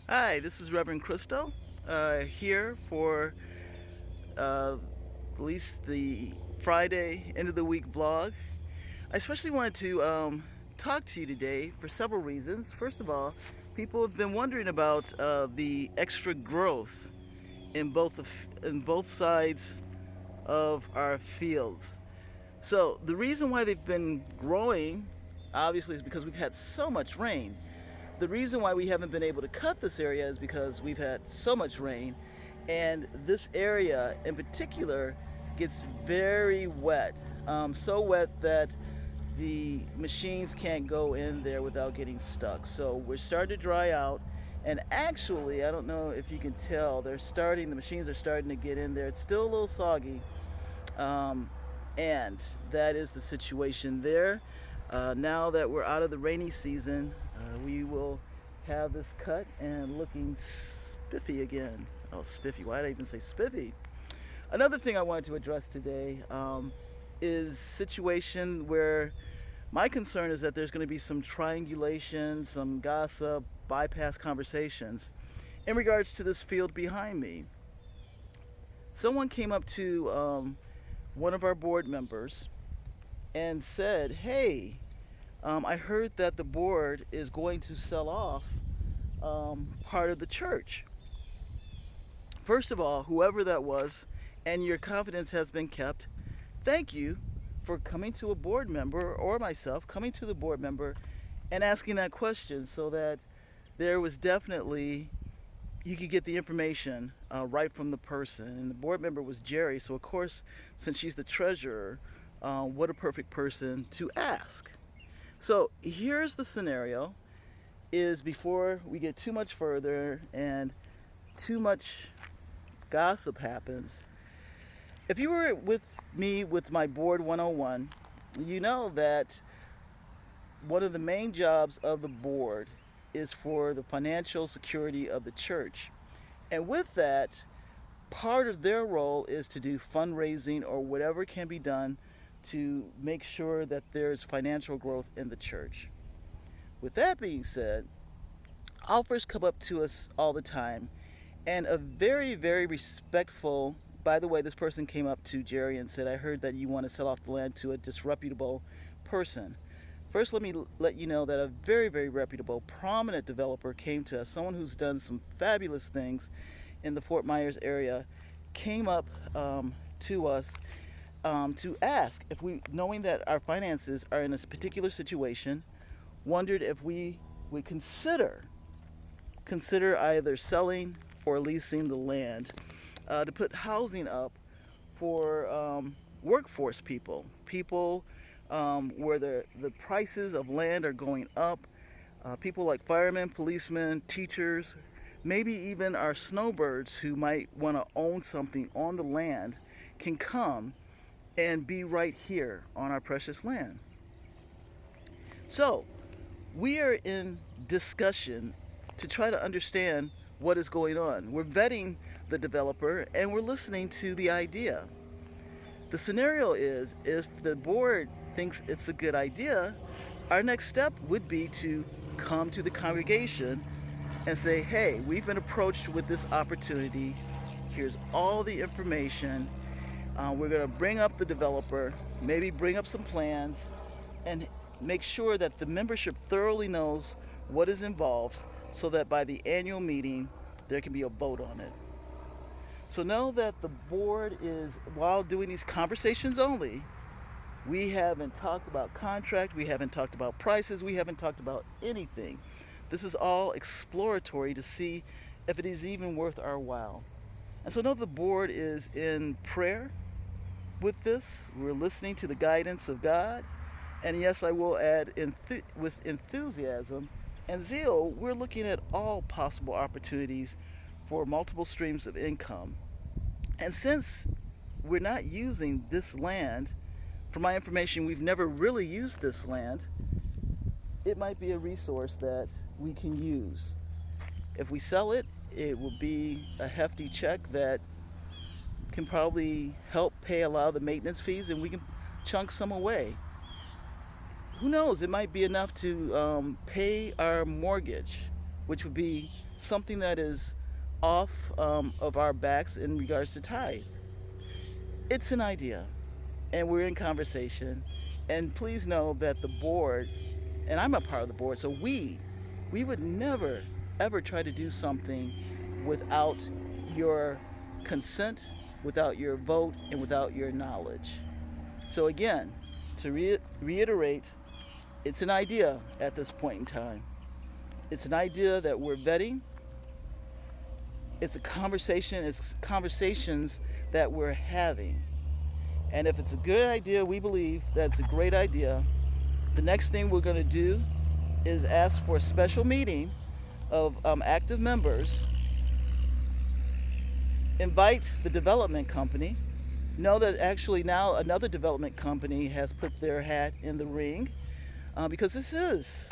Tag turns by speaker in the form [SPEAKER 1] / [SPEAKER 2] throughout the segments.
[SPEAKER 1] Hi, this is Reverend Crystal, here for uh, at least the Friday end of the week vlog. I especially wanted to talk to you today for several reasons. First of all, people have been wondering about the extra growth in both sides of our fields. So the reason why they've been growing, obviously, is because we've had so much rain. The reason why we haven't been able to cut this area is because we've had so much rain, and this area in particular gets very wet. So wet that the machines can't go in there without getting stuck. So we're starting to dry out. And actually, I don't know if you can tell, the machines are starting to get in there. It's still a little soggy, um, and that is the situation there. Now that we're out of the rainy season, we will have this cut and looking spiffy again. Oh, spiffy. Why did I even say spiffy? Another thing I wanted to address today is situation where my concern is that there's going to be some triangulation, some gossip, bypass conversations in regards to this field behind me. Someone came up to one of our board members and said, "Hey, I heard that the board is going to sell off part of the church." First of all, whoever that was, and your confidence has been kept, thank you for coming to a board member or myself coming to the board member and asking that question so that there was definitely you could get the information right from the person. And the board member was Jerry, so of course, since she's the treasurer, what a perfect person to ask. So here's the scenario: is before we get too much further and too much gossip happens. If you were with me with my board 101, you know that one of the main jobs of the board is for the financial security of the church. And with that, part of their role is to do fundraising or whatever can be done to make sure that there's financial growth in the church. With that being said, offers come up to us all the time, and a very, very respectful, by the way, this person came up to Jerry and said, "I heard that you want to sell off the land to a disreputable person." First, let me let you know that a very, very reputable, prominent developer came to us, someone who's done some fabulous things in the Fort Myers area, came up to us to ask if we, knowing that our finances are in this particular situation, wondered if we would consider either selling or leasing the land to put housing up for workforce people where the prices of land are going up. People like firemen, policemen, teachers, maybe even our snowbirds who might want to own something on the land can come and be right here on our precious land. So, we are in discussion to try to understand what is going on. We're vetting the developer and we're listening to the idea. The scenario is if the board thinks it's a good idea, our next step would be to come to the congregation and say, "Hey, we've been approached with this opportunity. Here's all the information. We're going to bring up the developer, maybe bring up some plans, and make sure that the membership thoroughly knows what is involved so that by the annual meeting, there can be a vote on it." So know that the board is, while doing these conversations only, we haven't talked about contract, we haven't talked about prices, we haven't talked about anything. This is all exploratory to see if it is even worth our while. And so know the board is in prayer with this. We're listening to the guidance of God. And yes, I will add, with enthusiasm and zeal, we're looking at all possible opportunities for multiple streams of income. And since we're not using this land, from my information, we've never really used this land, it might be a resource that we can use. If we sell it, it will be a hefty check that can probably help pay a lot of the maintenance fees, and we can chunk some away. Who knows? It might be enough to pay our mortgage, which would be something that is off of our backs in regards to tithe. It's an idea, and we're in conversation. And please know that the board, and I'm a part of the board, so we would never ever try to do something without your consent, without your vote, and without your knowledge. So again, to reiterate, it's an idea at this point in time. It's an idea that we're vetting. It's a conversation. It's conversations that we're having. And if it's a good idea, we believe that it's a great idea. The next thing we're going to do is ask for a special meeting of active members, invite the development company. Know that actually now another development company has put their hat in the ring because this is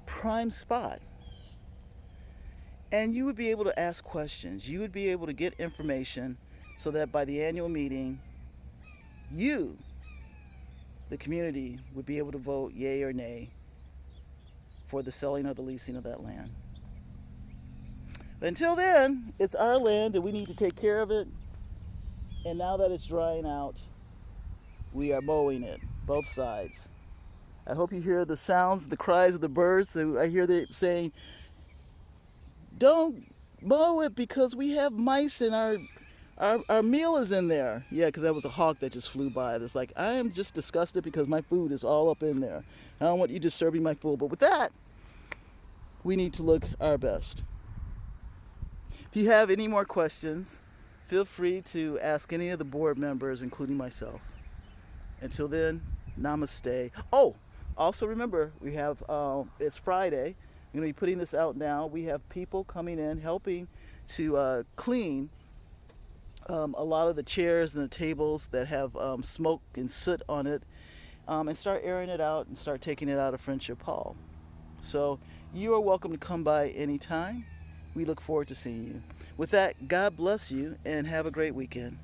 [SPEAKER 1] prime spot. And you would be able to ask questions. You would be able to get information so that by the annual meeting, you, the community, would be able to vote yay or nay for the selling or the leasing of that land. But until then, it's our land and we need to take care of it. And now that it's drying out, we are mowing it, both sides. I hope you hear the sounds, the cries of the birds. I hear them saying, don't mow it because we have mice and our meal is in there. Yeah, because that was a hawk that just flew by. It's like, I am just disgusted because my food is all up in there. I don't want you disturbing my food. But with that, we need to look our best. If you have any more questions, feel free to ask any of the board members, including myself. Until then, namaste. Oh, also remember, we have, it's Friday. I'm going to be putting this out now. We have people coming in helping to clean a lot of the chairs and the tables that have smoke and soot on it, and start airing it out and start taking it out of Friendship Hall. So you are welcome to come by anytime. We look forward to seeing you. With that, God bless you and have a great weekend.